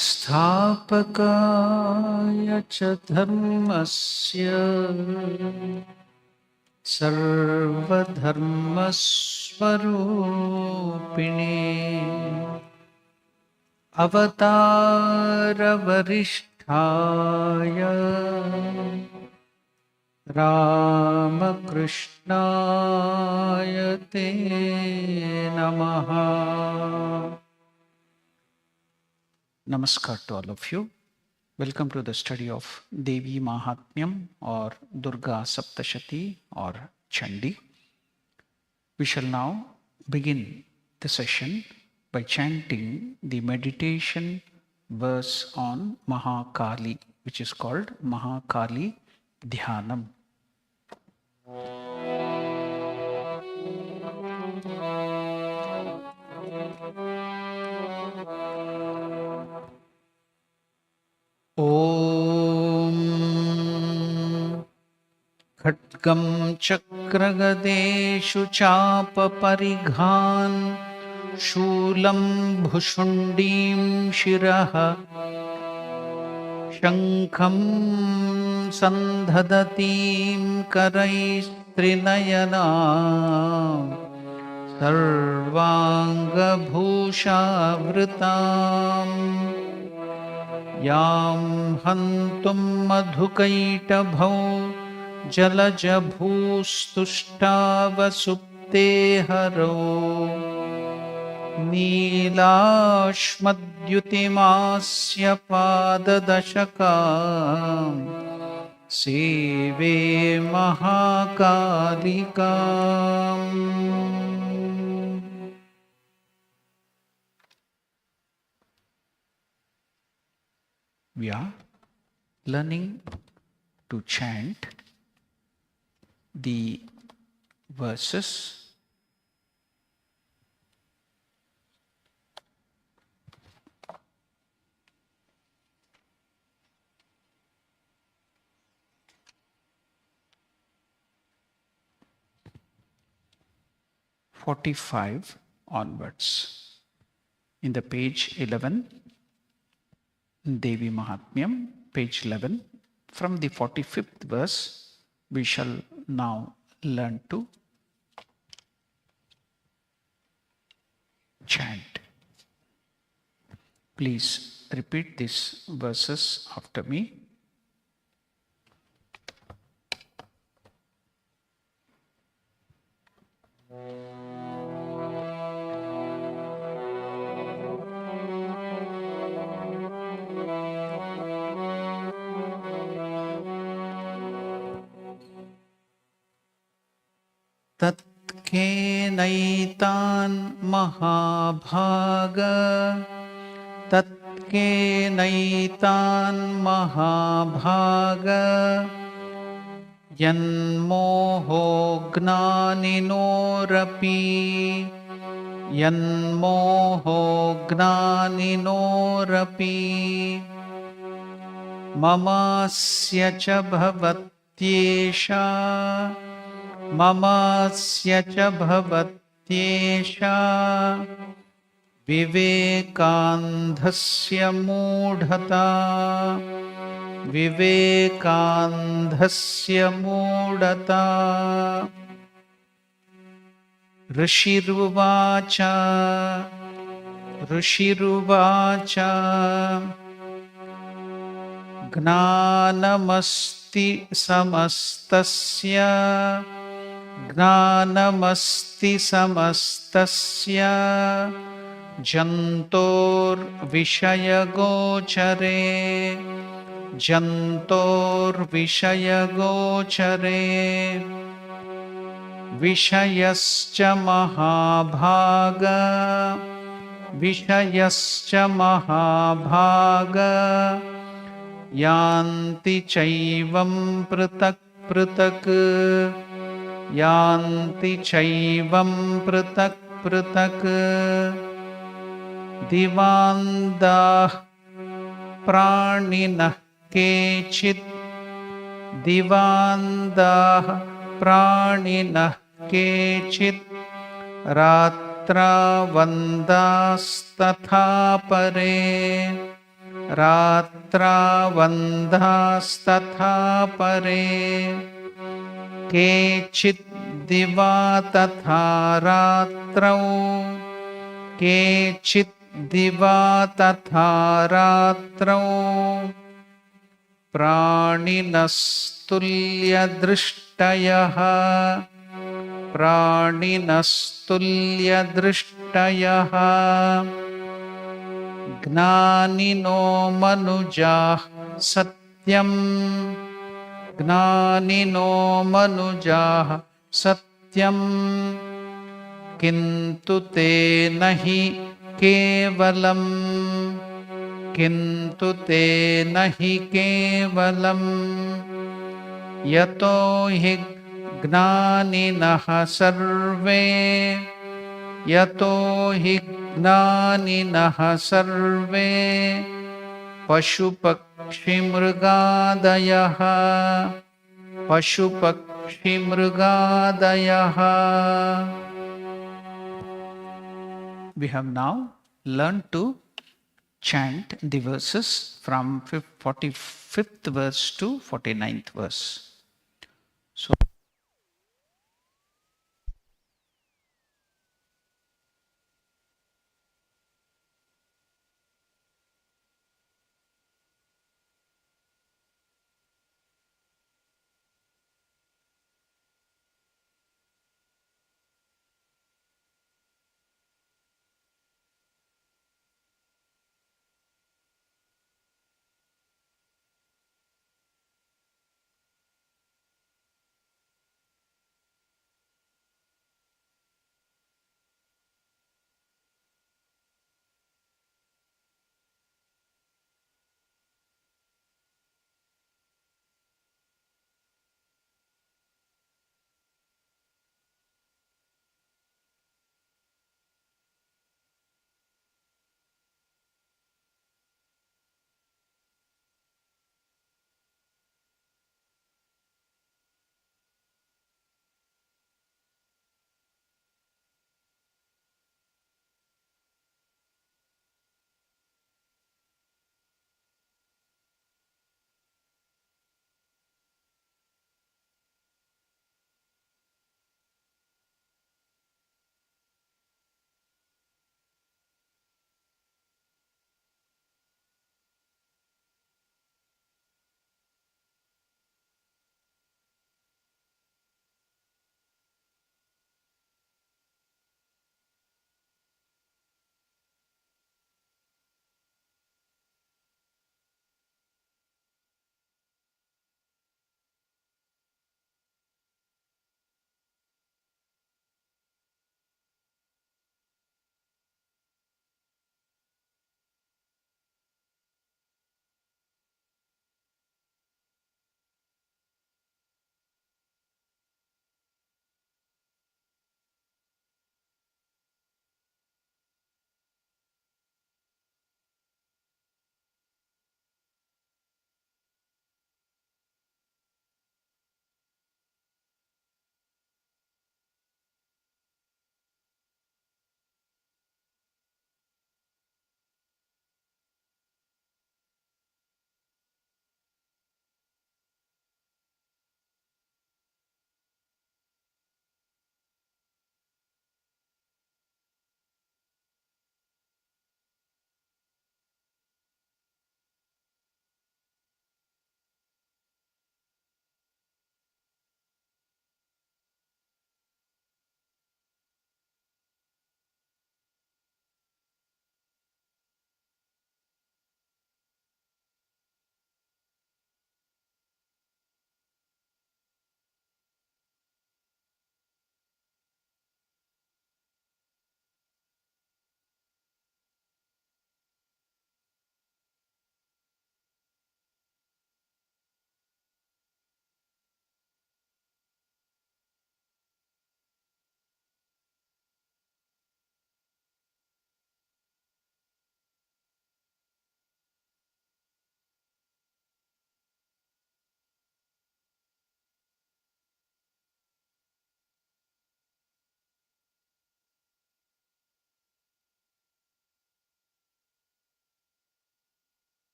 स्थापकाय च धर्मस्य सर्वधर्मस्वरूपिणे अवतारवरिष्ठाय रामकृष्णाय ते नमः. Namaskar to all of you. Welcome to the study of Devi Mahatmyam or Durga Saptashati or Chandi. We shall now begin the session by chanting the meditation verse on Mahakali, which is called Mahakali Dhyanam. ॐ खड्गं चक्रगदेषु चापपरिघान् शूलं भुशुण्डीं शिरः शङ्खं सन्धदतीं करैस्त्रिनयना सर्वाङ्गभूषावृताम् यां हन्तुं मधुकैटभौ जलजभूस्तुष्टावसुप्ते हरौ नीलाश्मद्युतिमास्य पाददशकां सेवे महाकालिकाम्. We are learning to chant the verses (45) onwards in the page 11. Devi Mahatmyam, page 11. From the 45th verse, we shall now learn to chant. Please repeat these verses after me. तत्केनैतान् महाभाग तत्केनैतान् महाभाग यन्मोहो ज्ञानिनोरपि ममास्य च भवत्येषा विवेकान्धस्य मूढता. ऋषिरुवाच ज्ञानमस्ति समस्तस्य जन्तोर्विषयगोचरे विषयश्च महाभाग यान्ति चैवं पृथक् पृथक् दिवान्दाः प्राणिनः केचित् केचित् रात्रावन्दास्तथा परे रात्रावन्दास्तथा परे केचित् दिवा तथा रात्रौ केचित् दिवा तथा रात्रौ प्राणिनस्तुल्यदृष्टयः प्राणिनस्तुल्यदृष्टयः ज्ञानिनो मनुजाः सत्यम् ज्ञानिनो मनुजाः सत्यम् किन्तु ते न हि केवलम् किन्तु ते न हि केवलम् यतो हि ज्ञानिनः सर्वे यतो हि ज्ञानिनः सर्वे पशुपक्षिमृगादयः पशुपक्षिमृगादयः. We have now learned to chant the verses from 45th verse to 49th verse. So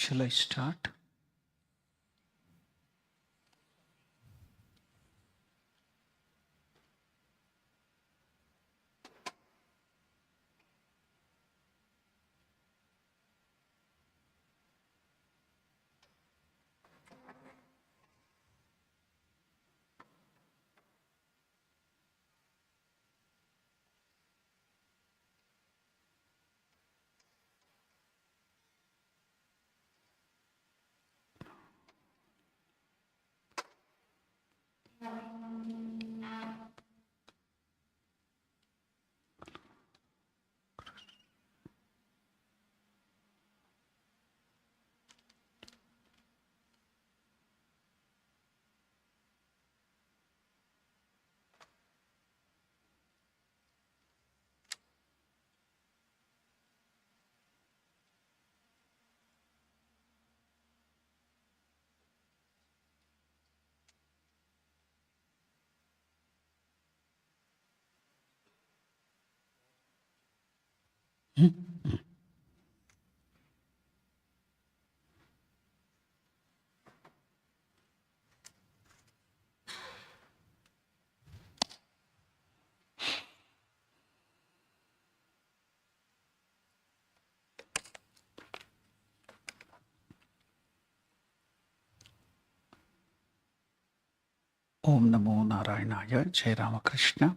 Shall I start? Om Namo Narayanaya, Jai Ramakrishna.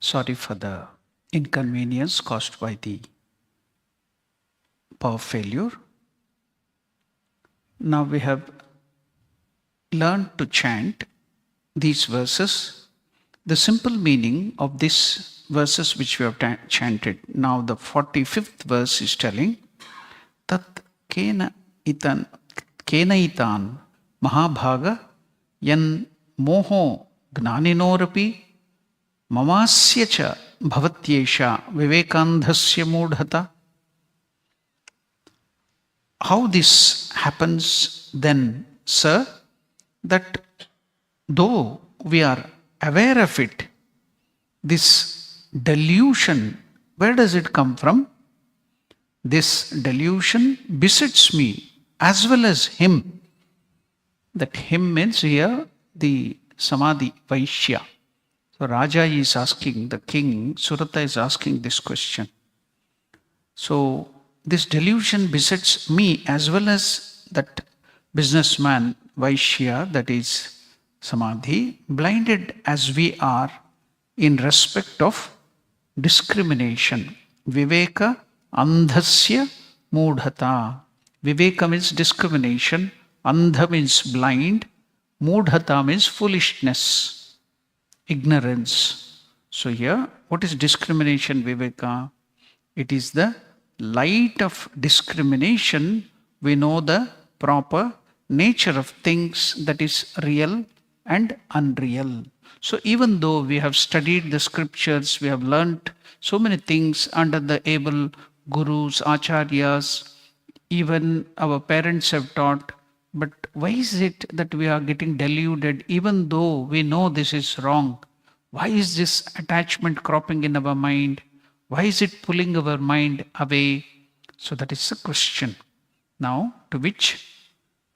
Sorry for the inconvenience caused by the power failure. Now we have learned to chant these verses. The simple meaning of these verses which we have chanted. Now the 45th verse is telling, Tat kena itan mahabhaga yan moho gnaninorapi mamasya cha bhavatyesha vivekandhasya mudhata. How this happens then, sir, that though we are aware of it, this delusion, where does it come from? This delusion besets me as well as him. That him means here the Samadhi Vaishya. So Raja is asking, the king, Surata is asking this question. So this delusion besets me as well as that businessman Vaishya, that is Samadhi, blinded as we are in respect of discrimination. Viveka andhasya mudhata. Viveka means discrimination, andha means blind, mudhata means foolishness, ignorance. So here, what is discrimination, Viveka? It is the light of discrimination. We know the proper nature of things, that is real and unreal. So even though we have studied the scriptures, we have learnt so many things under the able gurus, acharyas, even our parents have taught, but why is it that we are getting deluded even though we know this is wrong? Why is this attachment cropping in our mind? Why is it pulling our mind away? So that is the question. Now, to which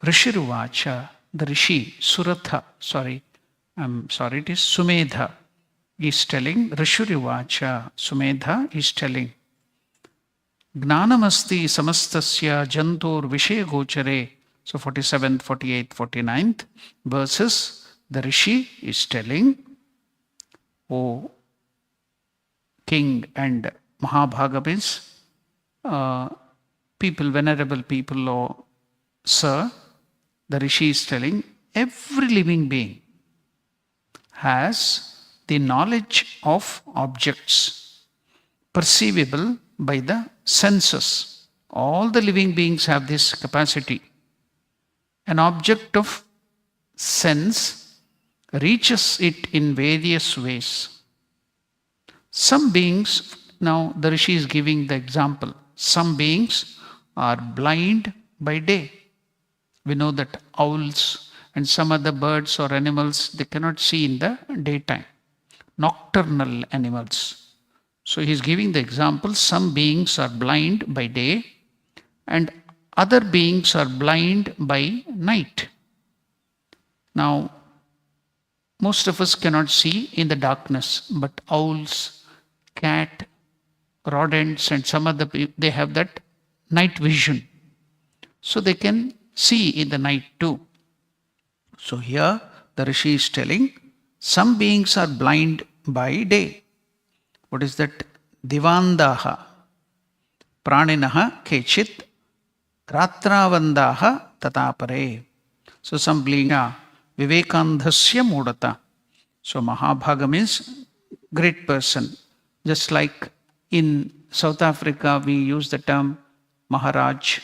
Rishiruvacha, the Rishi, Suratha, it is Sumedha, is telling, Rishiruvacha, Sumedha is telling, Gnanamasti samastasya jantor vishay gochare. So 47th, 48th, 49th verses, the Rishi is telling, O king and Mahabhaga means people, venerable people, or sir, the Rishi is telling, every living being has the knowledge of objects perceivable by the senses. All the living beings have this capacity. An object of sense reaches it in various ways. Some beings, now the Rishi is giving the example, some beings are blind by day. We know that owls and some other birds or animals, they cannot see in the daytime. Nocturnal animals. So he is giving the example, some beings are blind by day and other beings are blind by night. Now, most of us cannot see in the darkness, but owls, cat, rodents, and some other people, they have that night vision. So they can see in the night too. So here the Rishi is telling some beings are blind by day. What is that? Divandaha, praninaha kechit, ratravandaha tatapare. So some beings are vivekandhasya mudata. So Mahabhaga means great person. Just like in South Africa we use the term Maharaj.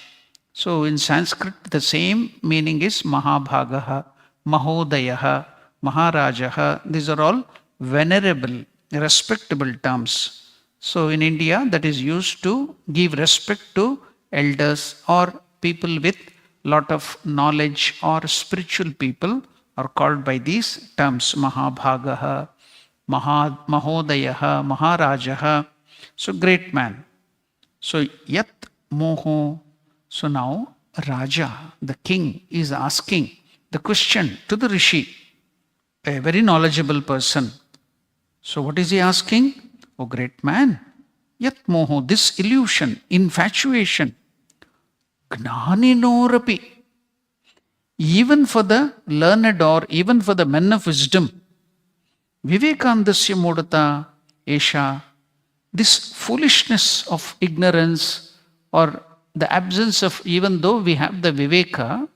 So in Sanskrit the same meaning is Mahabhagaha, Mahodayaha, Maharajaha. These are all venerable, respectable terms. So in India that is used to give respect to elders or people with lot of knowledge or spiritual people are called by these terms Mahabhagaha, Mahodayaha, Maharajaha. So great man. So Yat Moho. So now Raja, the king, is asking the question to the Rishi, a very knowledgeable person. So what is he asking? Oh great man, Yat Moho, this illusion, infatuation, Gnaninorapi, even for the learned or even for the men of wisdom, Vivekandasya Mudata Esha, this foolishness of ignorance or the absence of, even though we have the Viveka,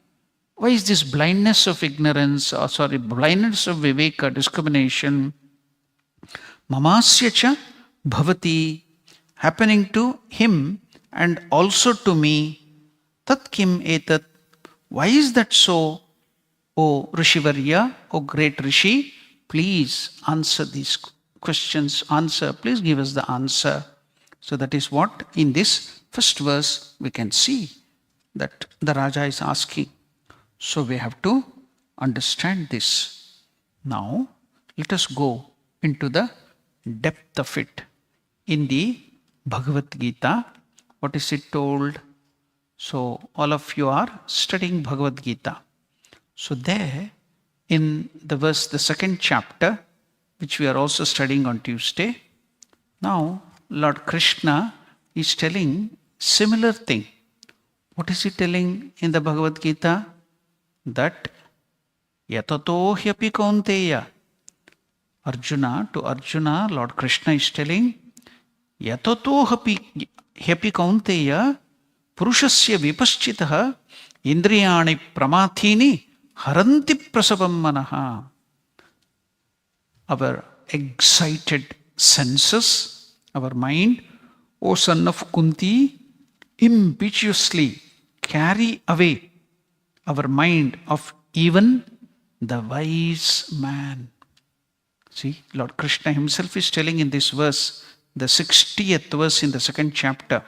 why is this blindness of ignorance, or blindness of Viveka, discrimination, Mamasya bhavati, happening to him and also to me, tat kim etat, why is that so? O Rishivarya, O great Rishi, please answer these questions, please give us the answer. So that is what in this first verse we can see that the Raja is asking. So we have to understand this. Now let us go into the depth of it. In the Bhagavad Gita, what is it told? So all of you are studying Bhagavad Gita. So there in the verse, the second chapter, which we are also studying on Tuesday, now Lord Krishna is telling similar thing. What is he telling in the Bhagavad Gita? That yatato hyapi kaunteya. Arjuna, to Arjuna, Lord Krishna is telling, yatato hyapi kaunteya purushasya vipaschitaha indriyani pramathini haranti prasavam manaha. Our excited senses, our mind, O son of Kunti, impetuously carry away our mind of even the wise man. See, Lord Krishna himself is telling in this verse, the 60th verse in the second chapter,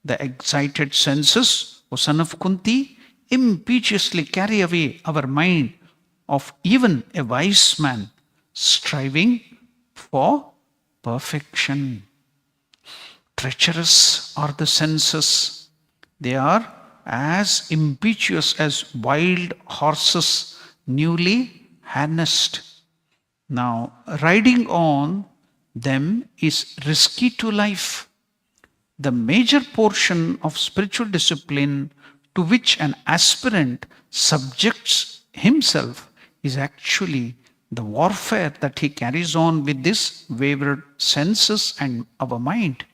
the excited senses, O son of Kunti, impetuously carry away our mind of even a wise man, striving for perfection. Treacherous are the senses. They are as impetuous as wild horses newly harnessed. Now, riding on them is risky to life. The major portion of spiritual discipline to which an aspirant subjects himself is actually the warfare that he carries on with this wayward senses and our mind.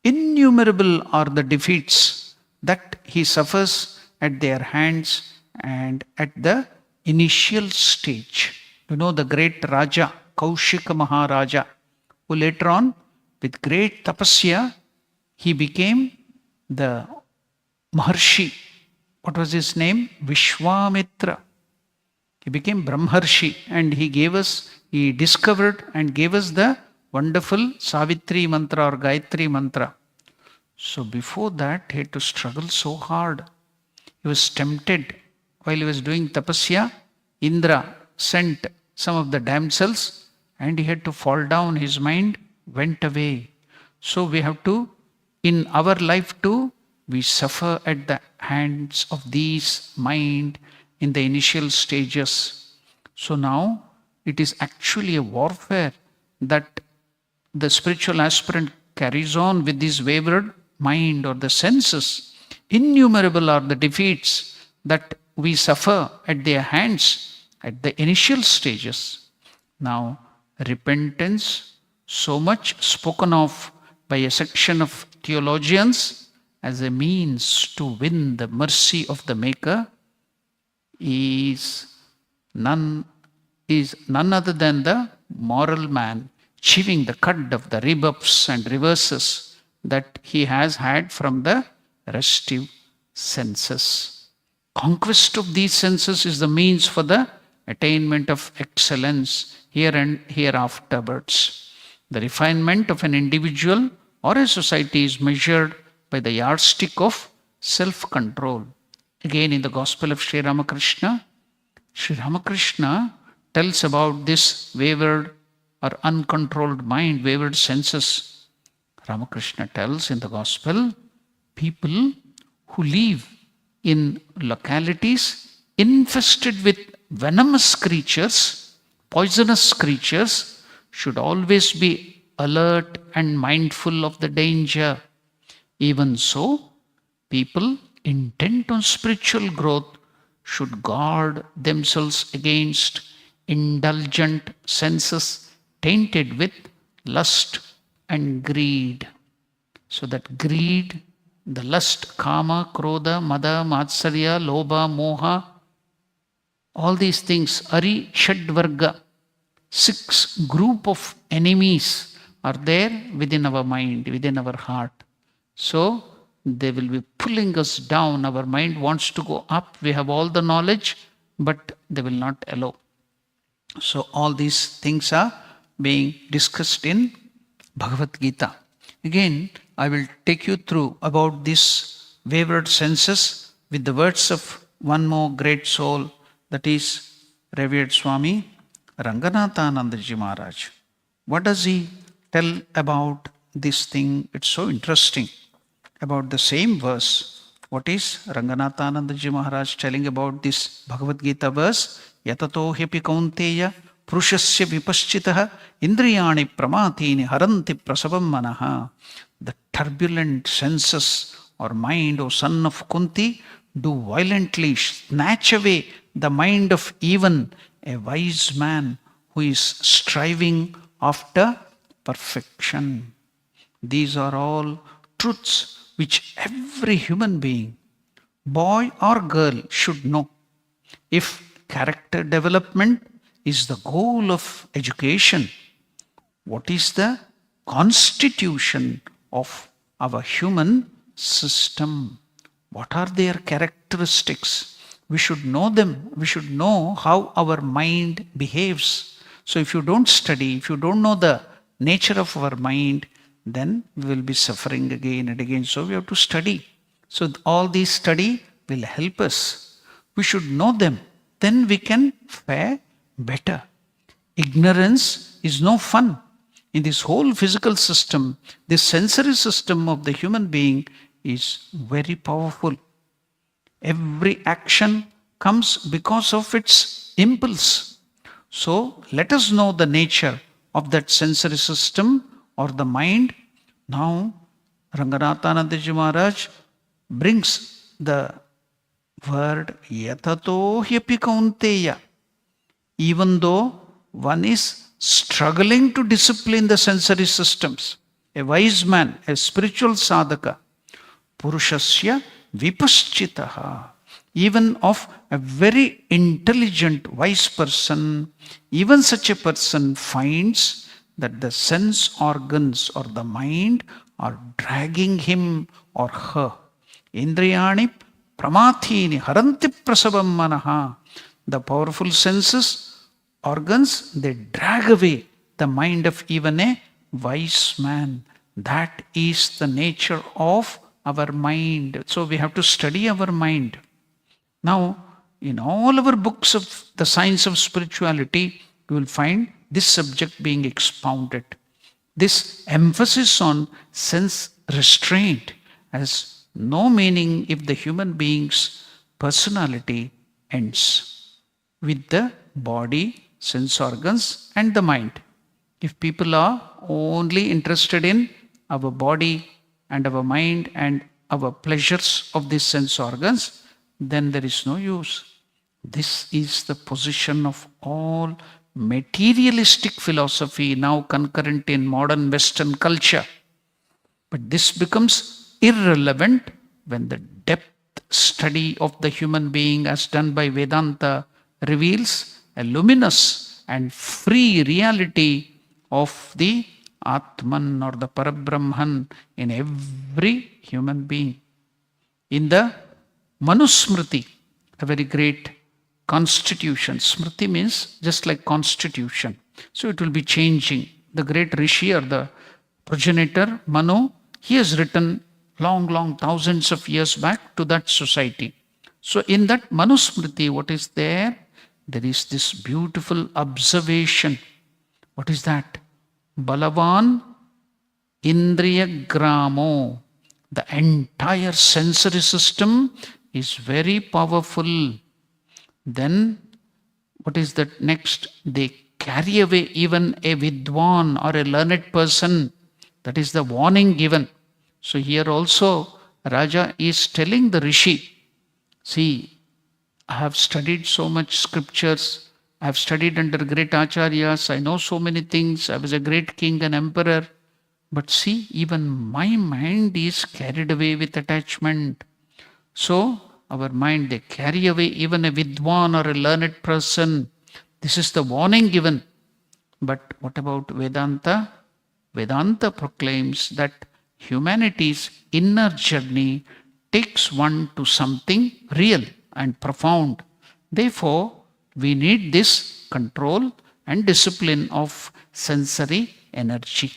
Innumerable are the defeats that he suffers at their hands and at the initial stage. You know the great Raja, Kaushika Maharaja, who later on with great tapasya, he became the Maharshi. What was his name? Vishwamitra. He became Brahmarshi and he discovered and gave us the wonderful Savitri mantra or Gayatri mantra. So before that, he had to struggle so hard. He was tempted while he was doing tapasya. Indra sent some of the damsels and he had to fall down. His mind went away. So we have to, in our life too, we suffer at the hands of these mind in the initial stages. So now it is actually a warfare that the spiritual aspirant carries on with this wavered mind or the senses. Innumerable are the defeats that we suffer at their hands at the initial stages. Now, repentance, so much spoken of by a section of theologians as a means to win the mercy of the Maker, is none other than the moral man chewing the cud of the rebuffs and reverses that he has had from the restive senses. Conquest of these senses is the means for the attainment of excellence here and hereafterwards. The refinement of an individual or a society is measured by the yardstick of self-control. Again, in the Gospel of Sri Ramakrishna tells about this wavered or uncontrolled mind, wavered senses. Ramakrishna tells in the Gospel, people who live in localities infested with venomous creatures, poisonous creatures, should always be alert and mindful of the danger. Even so, people intent on spiritual growth should guard themselves against indulgent senses tainted with lust and greed. So that greed, the lust, kama, krodha, mada, matsarya, lobha, moha, all these things, ari, shadvarga, 6 group of enemies are there within our mind, within our heart. So they will be pulling us down. Our mind wants to go up. We have all the knowledge, but they will not allow. So all these things are being discussed in Bhagavad Gita. Again, I will take you through about these wavered senses with the words of one more great soul, that is Revered Swami Ranganathanandaji Maharaj. What does he tell about this thing? It's so interesting. About the same verse, what is Ranganathanandaji Maharaj telling about this Bhagavad Gita verse? Yatato hyapi kaunteya purushasya vipaschitaha indriyani pramatini haranti prasavam manaha. The turbulent senses or mind, O son of Kunti, do violently snatch away the mind of even a wise man who is striving after perfection. These are all truths which every human being, boy or girl, should know. If character development is the goal of education, what is the constitution of our human system? What are their characteristics? We should know them. We should know how our mind behaves. So if you don't study, if you don't know the nature of our mind, then we will be suffering again and again. So we have to study. So all these study will help us. We should know them. Then we can fare better. Ignorance is no fun. In this whole physical system, this sensory system of the human being is very powerful. Every action comes because of its impulse. So let us know the nature of that sensory system or the mind. Now, Ranganathanandaji Maharaj brings the word yatato hyapi kaunteya. Even though one is struggling to discipline the sensory systems, a wise man, a spiritual sadhaka, purushasya vipaschitaha, even of a very intelligent, wise person, even such a person finds that the sense organs or the mind are dragging him or her. Indriyani pramathini haranti prasavam manaha. The powerful senses, organs, they drag away the mind of even a wise man. That is the nature of our mind. So we have to study our mind. Now, in all our books of the science of spirituality, you will find this subject being expounded. This emphasis on sense restraint as no meaning if the human being's personality ends with the body, sense organs, and the mind. If people are only interested in our body and our mind and our pleasures of these sense organs, then there is no use. This is the position of all materialistic philosophy now concurrent in modern Western culture. But this becomes irrelevant when the depth study of the human being as done by Vedanta reveals a luminous and free reality of the Atman or the Parabrahman in every human being. In the Manusmriti, a very great constitution. Smriti means just like constitution. So it will be changing. The great Rishi or the progenitor, Manu, he has written long thousands of years back to that society. So in that Manusmriti, what is there? There is this beautiful observation. What is that? Balavan Indriya Gramo. The entire sensory system is very powerful. Then, what is that next? They carry away even a Vidwan or a learned person. That is the warning given. So here also, Raja is telling the Rishi, see, I have studied so much scriptures. I have studied under great acharyas. I know so many things. I was a great king and emperor. But see, even my mind is carried away with attachment. So, our mind, they carry away even a Vidwan or a learned person. This is the warning given. But what about Vedanta? Vedanta proclaims that humanity's inner journey takes one to something real and profound. Therefore, we need this control and discipline of sensory energy.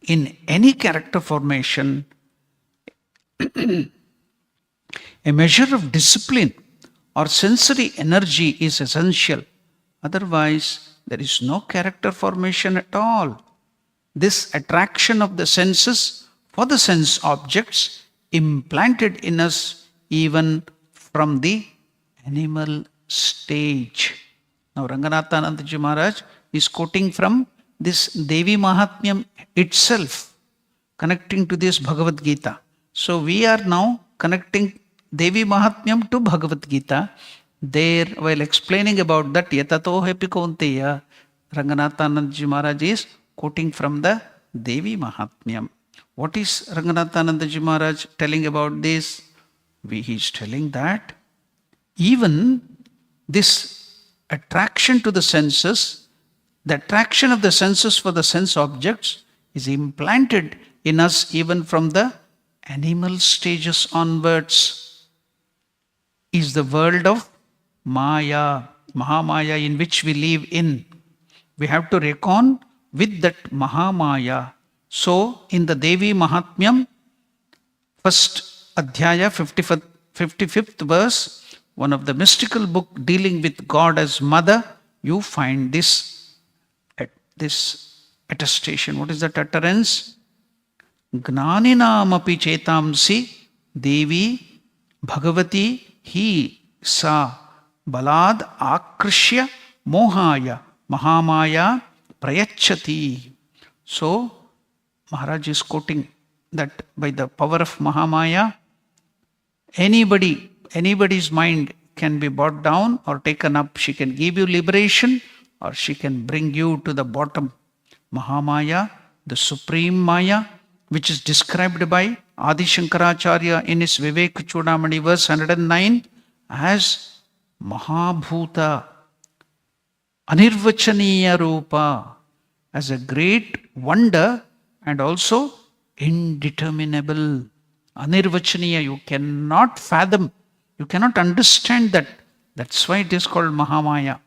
In any character formation, a measure of discipline or sensory energy is essential. Otherwise, there is no character formation at all. This attraction of the senses for the sense objects implanted in us even from the animal stage. Now, Ranganathanandaji Maharaj is quoting from this Devi Mahatmyam itself, connecting to this Bhagavad Gita. So, we are now connecting Devi Mahatmyam to Bhagavad Gita. There, while explaining about that, Yatato Hepi Kaunteya, Ranganathanandaji Maharaj is quoting from the Devi Mahatmyam. What is Ranganathanandaji Maharaj telling about this? He is telling that even this attraction to the senses, the attraction of the senses for the sense objects is implanted in us even from the animal stages onwards. Is the world of Maya, Mahamaya, in which we live in. We have to reckon with that Mahamaya. So, in the Devi Mahatmyam, first Adhyaya, 55th verse, one of the mystical book dealing with God as mother, you find this attestation. What is that utterance? Gnaninam api chetamsi Devi Bhagavati hi sa balad akrishya mohaya mahamaya prayachati. So, Maharaj is quoting that by the power of Mahamaya, anybody's mind can be brought down or taken up. She can give you liberation or she can bring you to the bottom. Mahamaya, the supreme Maya, which is described by Adi Shankaracharya in his Vivek Chudamani verse 109 as Mahabhuta, Anirvachaniya Rupa, as a great wonder and also indeterminable. Anirvachaniya, you cannot fathom, you cannot understand that. That's why it is called Mahamaya.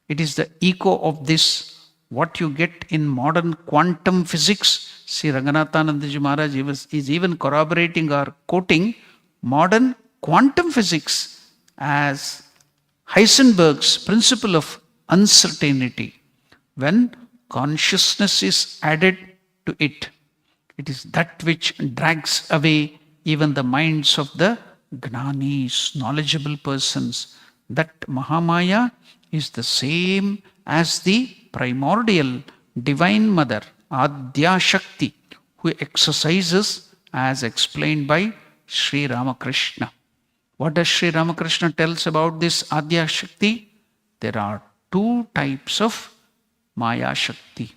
It is the echo of this, what you get in modern quantum physics. See, Ranganathanandaji Maharaj is even corroborating or quoting modern quantum physics as Heisenberg's principle of uncertainty. When consciousness is added to it, it is that which drags away even the minds of the Gnanis, knowledgeable persons, that Mahamaya is the same as the primordial divine mother, Adya Shakti, who exercises as explained by Sri Ramakrishna. What does Sri Ramakrishna tells about this Adya Shakti? There are two types of Maya Shakti.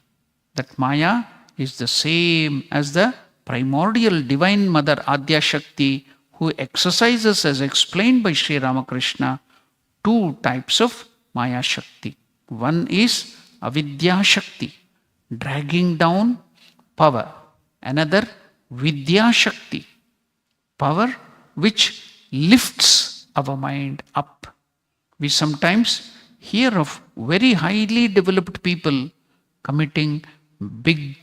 That Maya is the same as the primordial divine mother Adya Shakti, who exercises as explained by Sri Ramakrishna two types of Maya Shakti. One is Avidya Shakti, dragging down power. Another Vidya Shakti, power which lifts our mind up. We sometimes hear of very highly developed people committing big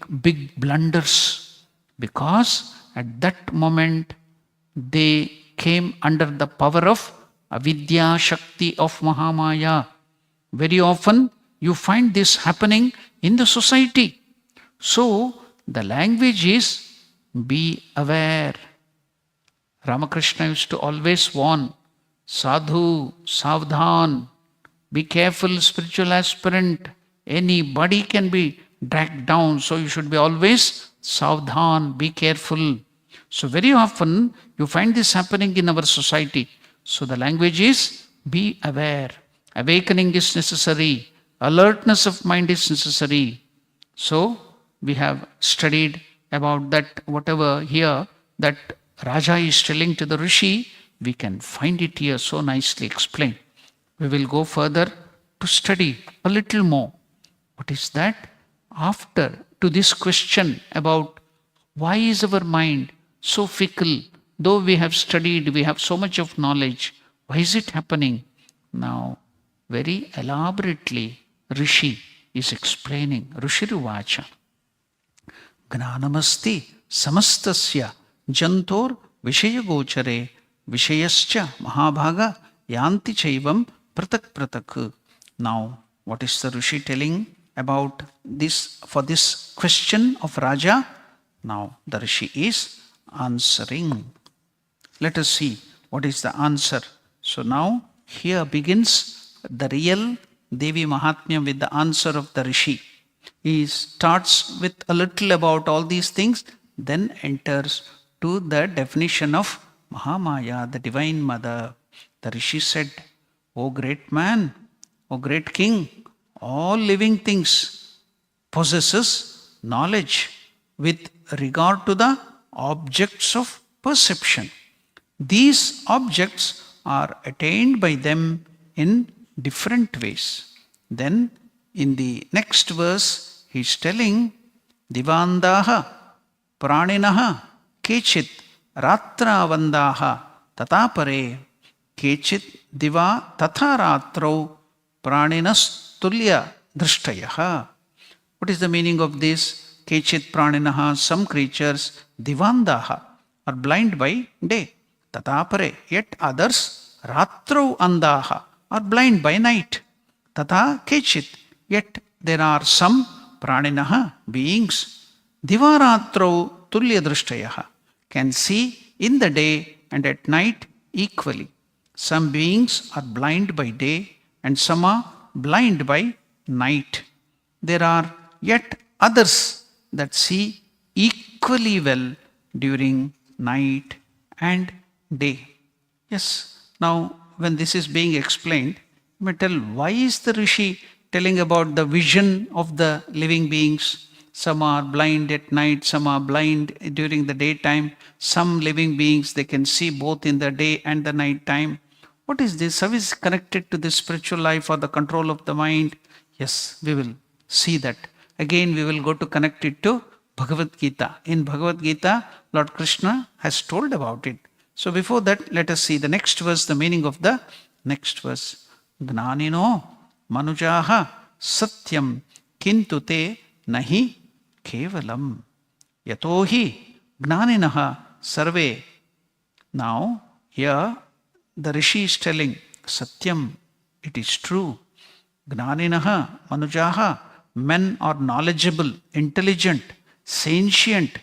blunders because at that moment they came under the power of Avidya Shakti of Mahamaya. Very often you find this happening in the society. So the language is be aware. Ramakrishna used to always warn, Sadhu, Savdhan, be careful, spiritual aspirant. Anybody can be dragged down, so you should be always Savdhan, be careful. So very often you find this happening in our society. So the language is be aware. Awakening is necessary. Alertness of mind is necessary. So we have studied about that, whatever here that Raja is telling to the Rishi, we can find it here so nicely explained. We will go further to study a little more. What is that? After to this question about why is our mind so fickle, though we have studied, we have so much of knowledge, why is it happening? Now, very elaborately, Rishi is explaining. Rishiruvacha. Gnanamasti samastasya jantor vishayagochare vishayascha mahabhaga yanti chaivam pratak. Now, what is the Rishi telling about this, for this question of Raja? Now, the Rishi is answering. Let us see what is the answer. So now, here begins the real Devi Mahatmyam with the answer of the Rishi. He starts with a little about all these things, then enters to the definition of Mahamaya, the Divine Mother. The Rishi said, O great man, O great king, all living things possesses knowledge with regard to the objects of perception. These objects are attained by them in different ways. Then in the next verse he is telling Divandaha Praninaha Kechit Ratravandaha Tatapare Kechit Diva Tatha Ratrau Praninas Tulya Drishtayaha. What is the meaning of this? Kechit Praninaha, some creatures, Divandaha, are blind by day. Tatapare, yet others, Ratrau Andaha, are blind by night. Tata Kechit, yet there are some Praninaha, beings, Divaratrau Tulya Drishtayaha, can see in the day and at night equally. Some beings are blind by day and some are blind by night. There are yet others that see equally well during night and day. Yes, now when this is being explained, you may tell, why is the Rishi telling about the vision of the living beings? Some are blind at night, some are blind during the daytime. Some living beings, they can see both in the day and the night time. What is this? How is it connected to the spiritual life or the control of the mind? Yes, we will see that. Again, we will go to connect it to Bhagavad Gita. In Bhagavad Gita, Lord Krishna has told about it. So before that, let us see the next verse, the meaning of the next verse. Gnanino manujaha satyam kintu te nahi kevalam yatohi gnaninaha sarve. Now, here the Rishi is telling, Satyam, it is true. Gnaninaha, manujaha, men are knowledgeable, intelligent, sentient.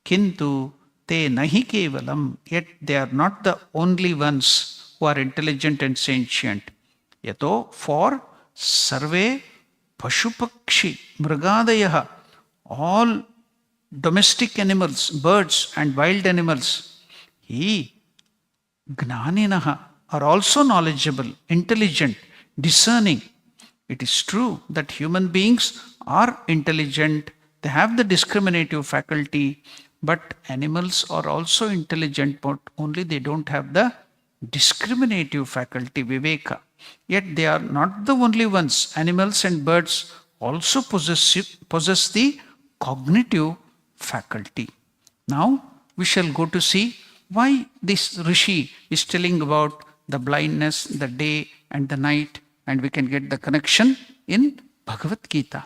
Kintu te nahi kevalam, yet they are not the only ones who are intelligent and sentient. Yato, for sarve pashupakshi mrigadayah, all domestic animals, birds and wild animals, he Gnaninaha are also knowledgeable, intelligent, discerning. It is true that human beings are intelligent, they have the discriminative faculty, but animals are also intelligent, but only they don't have the discriminative faculty, viveka. Yet they are not the only ones. Animals and birds also possess the cognitive faculty. Now we shall go to see why this Rishi is telling about the blindness, the day and the night, and we can get the connection in Bhagavad Gita.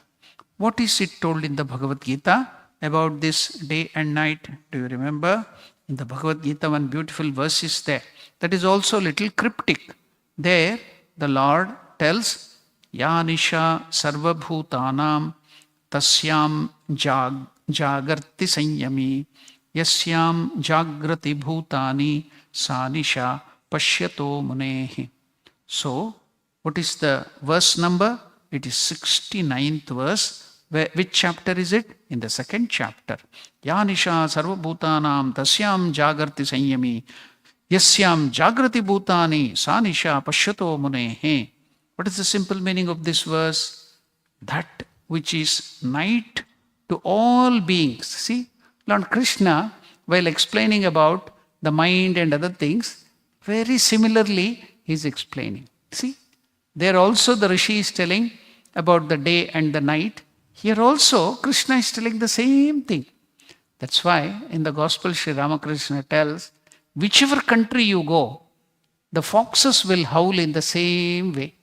What is it told in the Bhagavad Gita about this day and night? Do you remember? In the Bhagavad Gita, one beautiful verse is there. That is also a little cryptic. There, the Lord tells, Ya Nisha Sarvabhutanam Tasyam Jagarti Sanyami Yasyam Jagrati Bhutani Sanisha Pashyato Munehi. So, what is the verse number? It is 69th verse. Which chapter is it? In the second chapter. Yanisha Sarva Bhutanam Tasyam Jagarti Sanyami Yasyam Jagrati Bhutani Sanisha Pashyato Munehi. What is the simple meaning of this verse? That which is night to all beings. See, Lord Krishna, while explaining about the mind and other things, very similarly he is explaining. See, there also the Rishi is telling about the day and the night. Here also Krishna is telling the same thing. That's why in the Gospel Sri Ramakrishna tells, whichever country you go, the foxes will howl in the same way.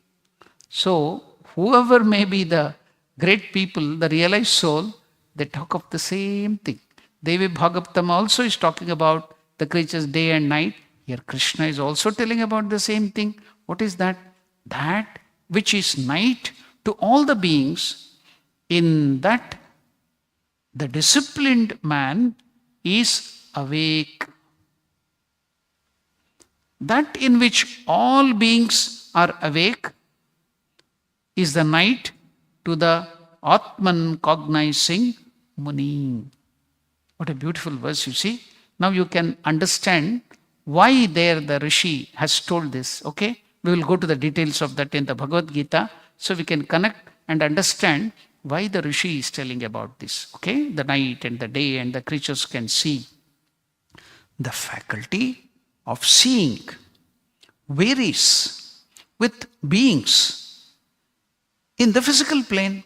So, whoever may be the great people, the realized soul, they talk of the same thing. Devi Bhagavatam also is talking about the creatures day and night. Here Krishna is also telling about the same thing. What is that? That which is night to all the beings, in that the disciplined man is awake. That in which all beings are awake is the night to the Atman cognizing Muni. What a beautiful verse, you see. Now you can understand why there the Rishi has told this. Okay, we will go to the details of that in the Bhagavad Gita, so we can connect and understand why the Rishi is telling about this. Okay, the night and the day and the creatures can see. The faculty of seeing varies with beings in the physical plane.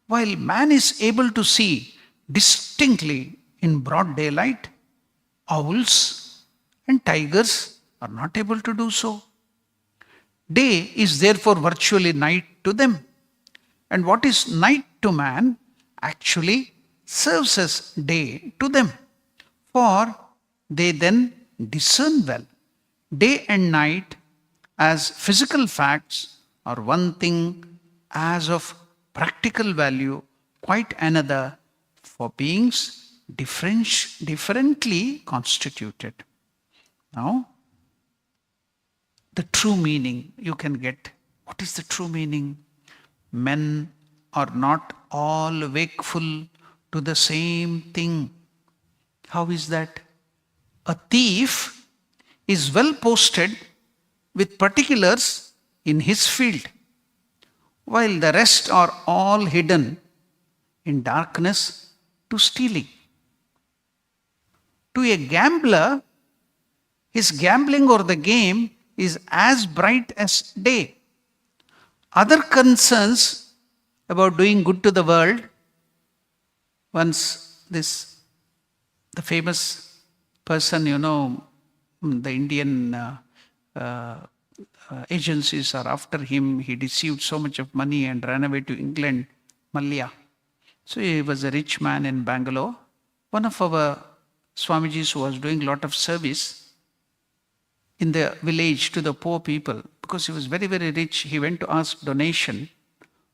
While man is able to see distinctly in broad daylight, owls and tigers are not able to do so. Day is therefore virtually night to them. And what is night to man actually serves as day to them. For they then discern well. Day and night as physical facts are one thing, as of practical value quite another, for beings differently constituted. Now, the true meaning you can get. What is the true meaning? Men are not all wakeful to the same thing. How is that? A thief is well posted with particulars in his field, while the rest are all hidden in darkness to stealing. To a gambler, his gambling or the game is as bright as day. Other concerns about doing good to the world, once the famous person, the Indian agencies are after him. He received so much of money and ran away to England, Malya. So he was a rich man in Bangalore. One of our Swamijis who was doing a lot of service in the village to the poor people, because he was very, very rich, he went to ask donation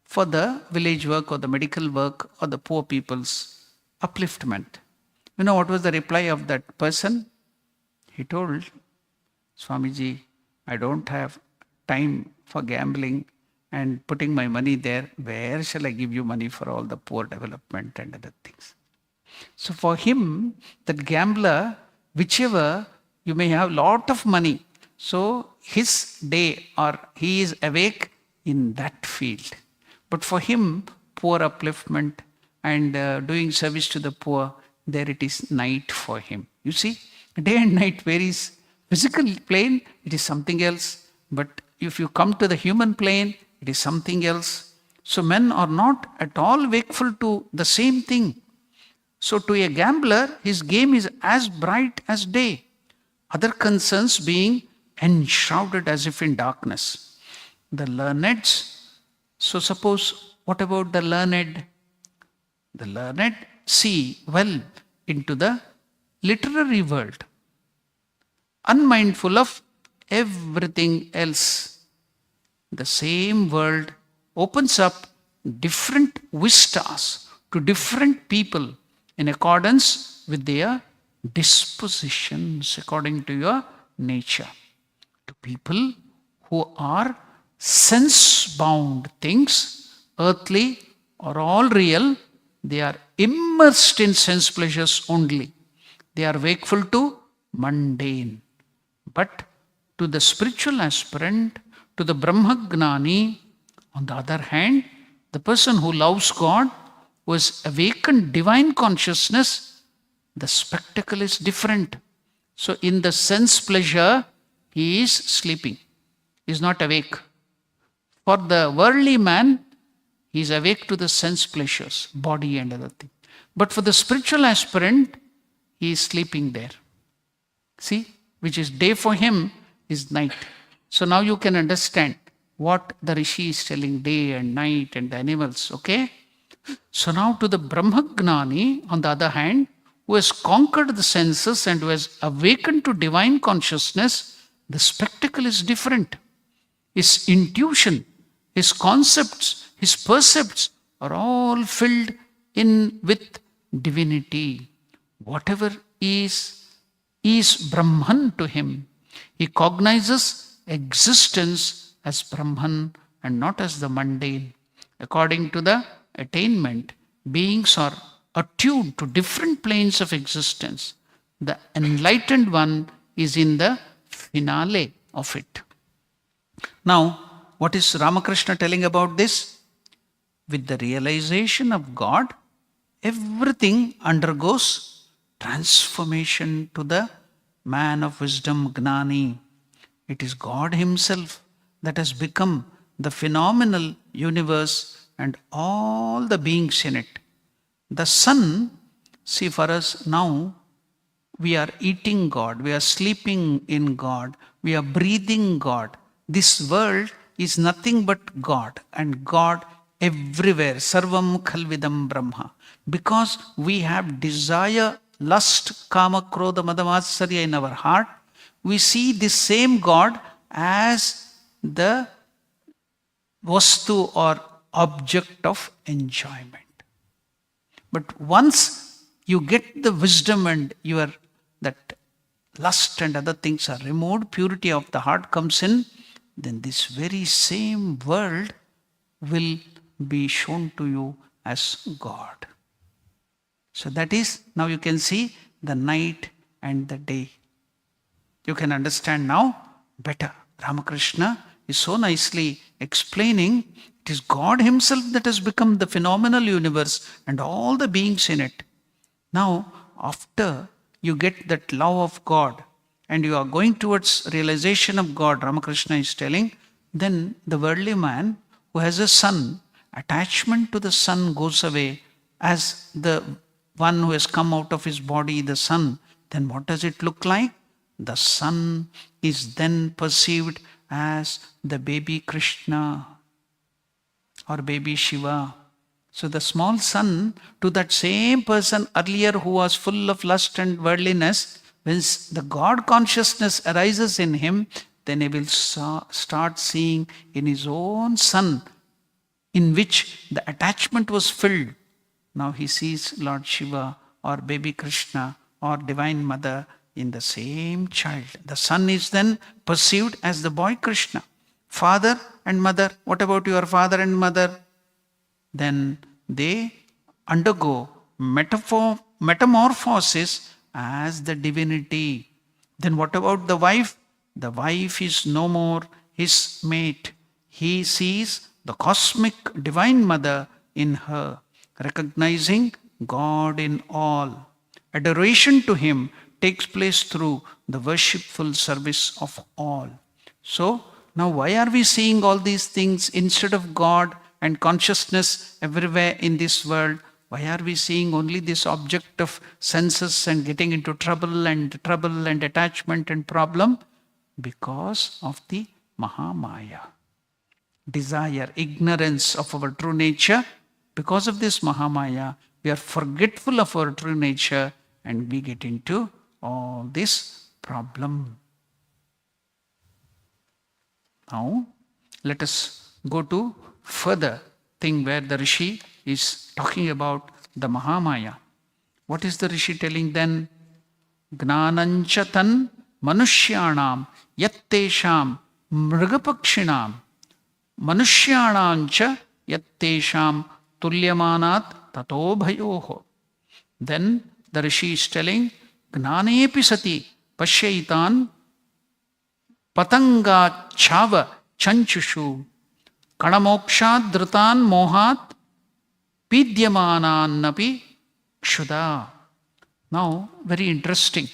for the village work or the medical work or the poor people's upliftment. You know what was the reply of that person? He told, Swamiji, I don't have time for gambling and putting my money there. Where shall I give you money for all the poor development and other things? So for him, that gambler, whichever, you may have lot of money. So his day, or he is awake in that field. But for him, poor upliftment and doing service to the poor, there it is night for him. You see, day and night varies. Physical plane, it is something else. But if you come to the human plane, it is something else. So men are not at all wakeful to the same thing. So to a gambler, his game is as bright as day. Other concerns being enshrouded as if in darkness. The learned, so suppose, what about the learned? The learned see well into the literary world, unmindful of everything else. The same world opens up different vistas to different people in accordance with their dispositions, according to your nature. To people who are sense-bound things, earthly or all real, they are immersed in sense pleasures only. They are wakeful to mundane. But to the spiritual aspirant, to the Brahmagnani, on the other hand, the person who loves God, who has awakened divine consciousness, the spectacle is different. So in the sense pleasure, he is sleeping. He is not awake. For the worldly man, he is awake to the sense pleasures, body and other things. But for the spiritual aspirant, he is sleeping there. See, which is day for him is night. So now you can understand what the Rishi is telling, day and night and the animals, okay? So now to the Brahmagnani, on the other hand, who has conquered the senses and who has awakened to divine consciousness, the spectacle is different. His intuition, his concepts, his percepts are all filled in with divinity. Whatever is Brahman to him. He cognizes existence as Brahman and not as the mundane. According to the attainment, beings are attuned to different planes of existence. The enlightened one is in the finale of it. Now, what is Ramakrishna telling about this? With the realization of God, everything undergoes transformation to the man of wisdom, Gnani. It is God himself that has become the phenomenal universe and all the beings in it. The sun, see, for us now, we are eating God, we are sleeping in God, we are breathing God. This world is nothing but God, and God everywhere. Sarvam khalvidam Brahma. Because we have desire, lust, kama, krodha, mada, matsarya in our heart, we see this same God as the vastu or object of enjoyment. But once you get the wisdom and that lust and other things are removed, purity of the heart comes in, then this very same world will be shown to you as God. So that is, now you can see the night and the day. You can understand now better. Ramakrishna is so nicely explaining it is God himself that has become the phenomenal universe and all the beings in it. Now, after you get that love of God and you are going towards realization of God, Ramakrishna is telling, then the worldly man who has a sun, attachment to the sun goes away as the one who has come out of his body, the sun. Then what does it look like? The sun is then perceived as the baby Krishna or baby Shiva. So the small sun to that same person earlier who was full of lust and worldliness, when the God consciousness arises in him, then he will start seeing in his own sun in which the attachment was filled. Now he sees Lord Shiva or baby Krishna or Divine Mother in the same child. The son is then perceived as the boy Krishna. Father and mother, what about your father and mother? Then they undergo metamorphosis as the divinity. Then what about the wife? The wife is no more his mate. He sees the cosmic divine mother in her, recognizing God in all. Adoration to him takes place through the worshipful service of all. So, now why are we seeing all these things instead of God and consciousness everywhere in this world? Why are we seeing only this object of senses and getting into trouble and attachment and problem? Because of the Mahamaya. Desire, ignorance of our true nature. Because of this Mahamaya, we are forgetful of our true nature and we get into all this problem. Now, let us go to further thing where the Rishi is talking about the Mahamaya. What is the Rishi telling then? Gnanancha tan manushyanam yattesham mrigapakshinam manushyanancha yattesham tulyamanat tato bhayoho. Then the Rishi is telling, Gnanepi sati pashyaitan patanga chava chanchushu kanamokshad dhritan mohat pidyamananapi kshuda. Now, very interesting.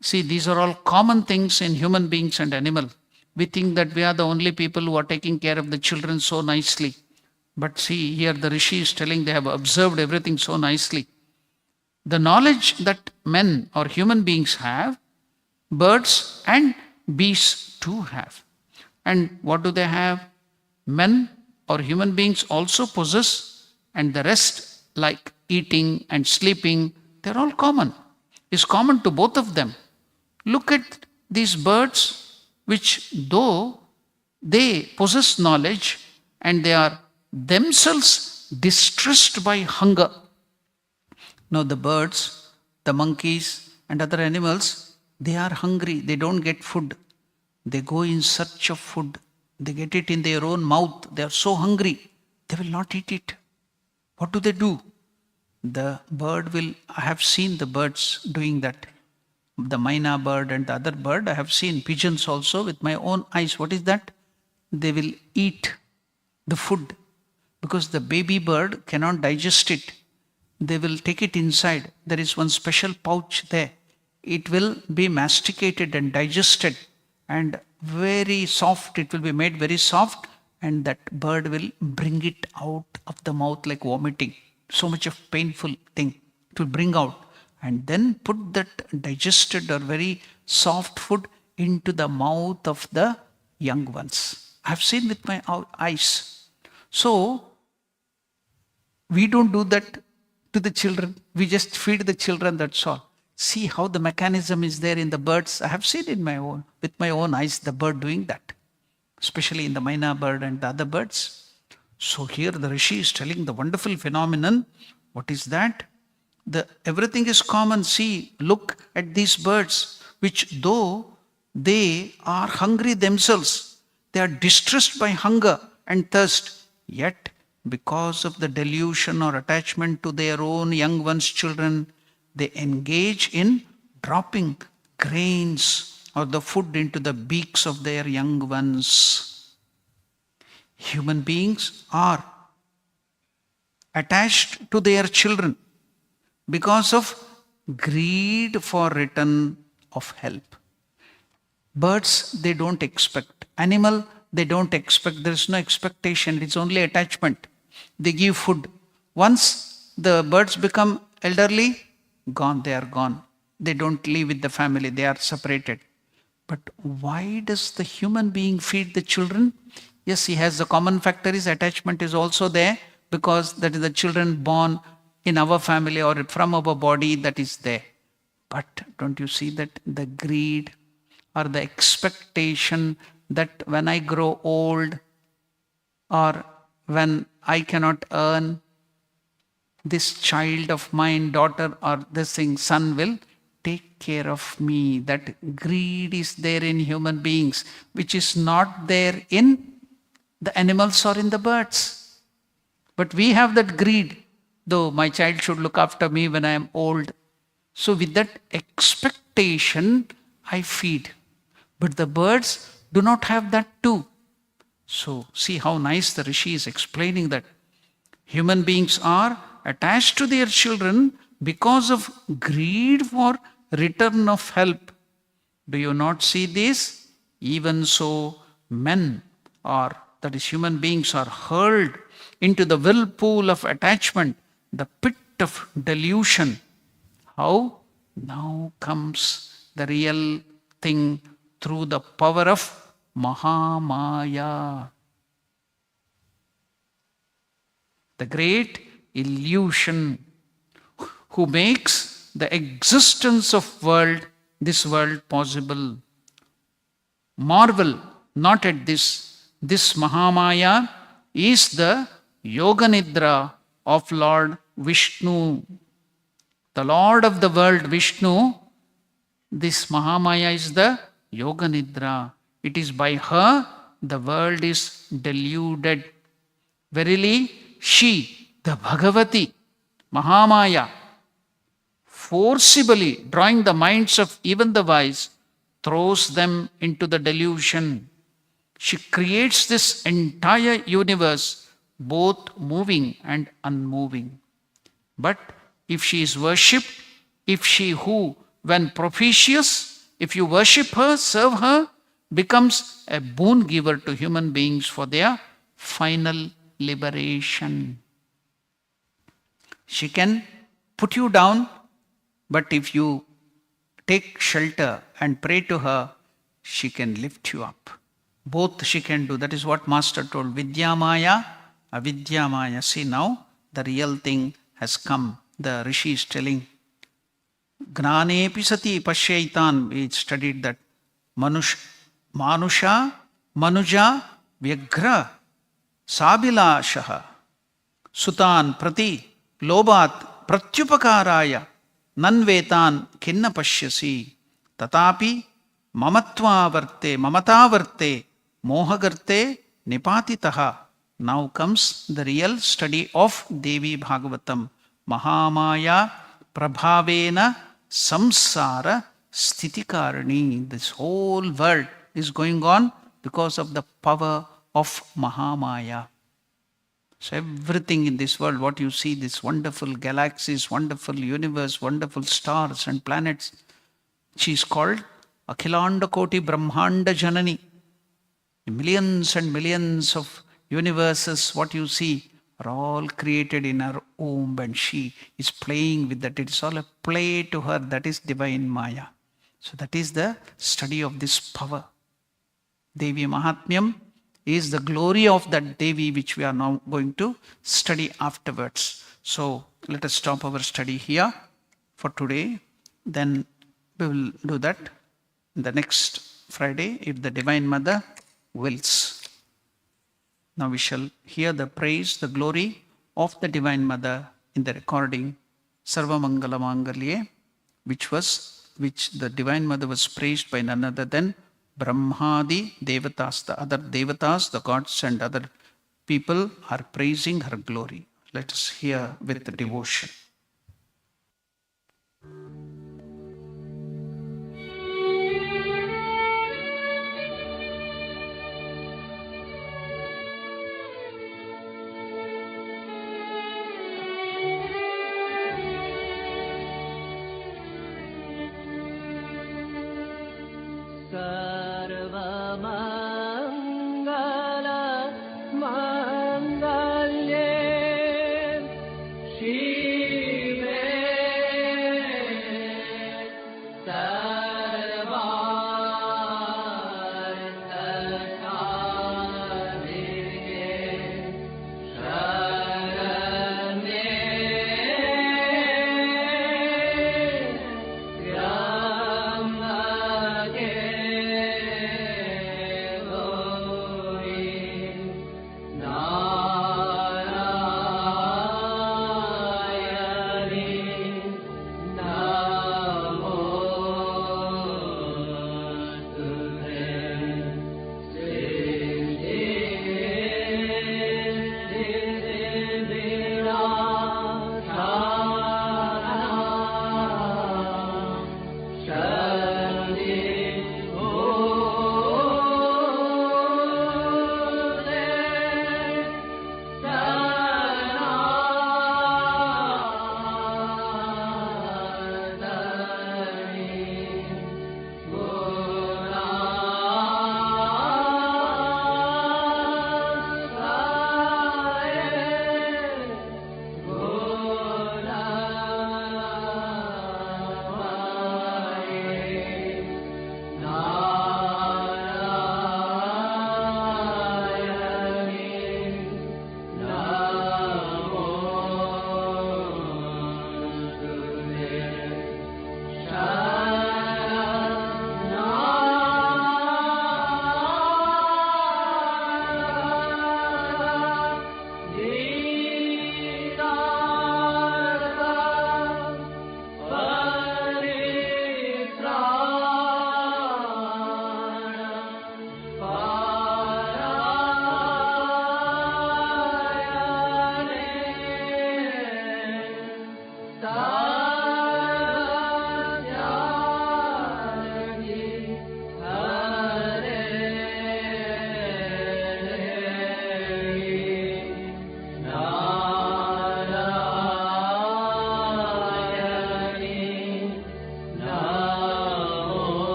See, these are all common things in human beings and animal. We think that we are the only people who are taking care of the children so nicely. But see, here the Rishi is telling they have observed everything so nicely. The knowledge that men or human beings have, birds and beasts too have. And what do they have? Men or human beings also possess, and the rest like eating and sleeping, they're all common. It's common to both of them. Look at these birds, which though they possess knowledge and they are themselves distressed by hunger. Now the birds, the monkeys and other animals, they are hungry. They don't get food. They go in search of food. They get it in their own mouth. They are so hungry. They will not eat it. What do? The bird will, I have seen the birds doing that. The myna bird and the other bird, I have seen pigeons also with my own eyes. What is that? They will eat the food because the baby bird cannot digest it. They will take it inside. There is one special pouch there. It will be masticated and digested and very soft. It will be made very soft and that bird will bring it out of the mouth like vomiting. So much of painful thing. It will bring out and then put that digested or very soft food into the mouth of the young ones. I have seen with my eyes. So, we don't do that to the children. We just feed the children, that's all. See how the mechanism is there in the birds. I have seen with my own eyes, the bird doing that. Especially in the myna bird and the other birds. So here the Rishi is telling the wonderful phenomenon. What is that? Everything is common. See, look at these birds, which though they are hungry themselves, they are distressed by hunger and thirst, yet because of the delusion or attachment to their own young ones' children, they engage in dropping grains or the food into the beaks of their young ones. Human beings are attached to their children because of greed for return of help. Birds, they don't expect. Animal, they don't expect. There is no expectation. It's only attachment. They give food. Once the birds become elderly, gone, they are gone. They don't live with the family. They are separated. But why does the human being feed the children? Yes, he has the common factor is attachment is also there because that is the children born in our family or from our body that is there. But don't you see that the greed or the expectation that when I grow old or when I cannot earn, this child of mine, daughter or this thing, son will take care of me. That greed is there in human beings, which is not there in the animals or in the birds. But we have that greed, though my child should look after me when I am old. So with that expectation, I feed. But the birds do not have that too. So see how nice the Rishi is explaining that human beings are attached to their children because of greed for return of help. Do you not see this? Even so, men are, that is, human beings are hurled into the whirlpool of attachment, the pit of delusion. How? Now comes the real thing through the power of Mahamaya. The great illusion who makes the existence of this world possible. Marvel not at this. This Mahamaya is the Yoga Nidra of Lord Vishnu. The Lord of the world, Vishnu, this Mahamaya is the Yoga Nidra. It is by her the world is deluded. Verily, she, the Bhagavati, Mahamaya, forcibly drawing the minds of even the wise, throws them into the delusion. She creates this entire universe, both moving and unmoving. But if she is worshipped, if she who, when propitious, if you worship her, serve her, becomes a boon giver to human beings for their final liberation. She can put you down, but if you take shelter and pray to her, she can lift you up. Both she can do. That is what Master told. Vidyamaya, Avidyamaya. See now, the real thing has come. The Rishi is telling. Gnane sati pashyaitan. We studied that. Manusha, Manuja, Vyagra, Sabilashaha, Sutan, Prati, Lobat, Pratyupakaraya, Nanvetan, Kinna Pashyasi, Tatapi, Mamatva Varte, Mamata Varte, Mohagarte, Nipatitaha. Now comes the real study of Devi Bhagavatam. Mahamaya Prabhavena Samsara Stitikarani. This whole world is going on because of the power of Mahamaya. So everything in this world, what you see, this wonderful galaxies, wonderful universe, wonderful stars and planets, she is called Akhilanda Koti Brahmanda Janani. Millions and millions of universes, what you see, are all created in her womb, and she is playing with that. It is all a play to her. That is divine Maya. So that is the study of this power. Devi Mahatmyam is the glory of that Devi, which we are now going to study afterwards. So let us stop our study here for today. Then we will do that the next Friday, if the Divine Mother wills. Now we shall hear the praise, the glory of the Divine Mother in the recording Sarva Mangala Mangalye, which the Divine Mother was praised by none other than Brahmadi Devatas. The other Devatas, the gods and other people are praising her glory. Let us hear with devotion. Mangalye Shri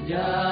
Ya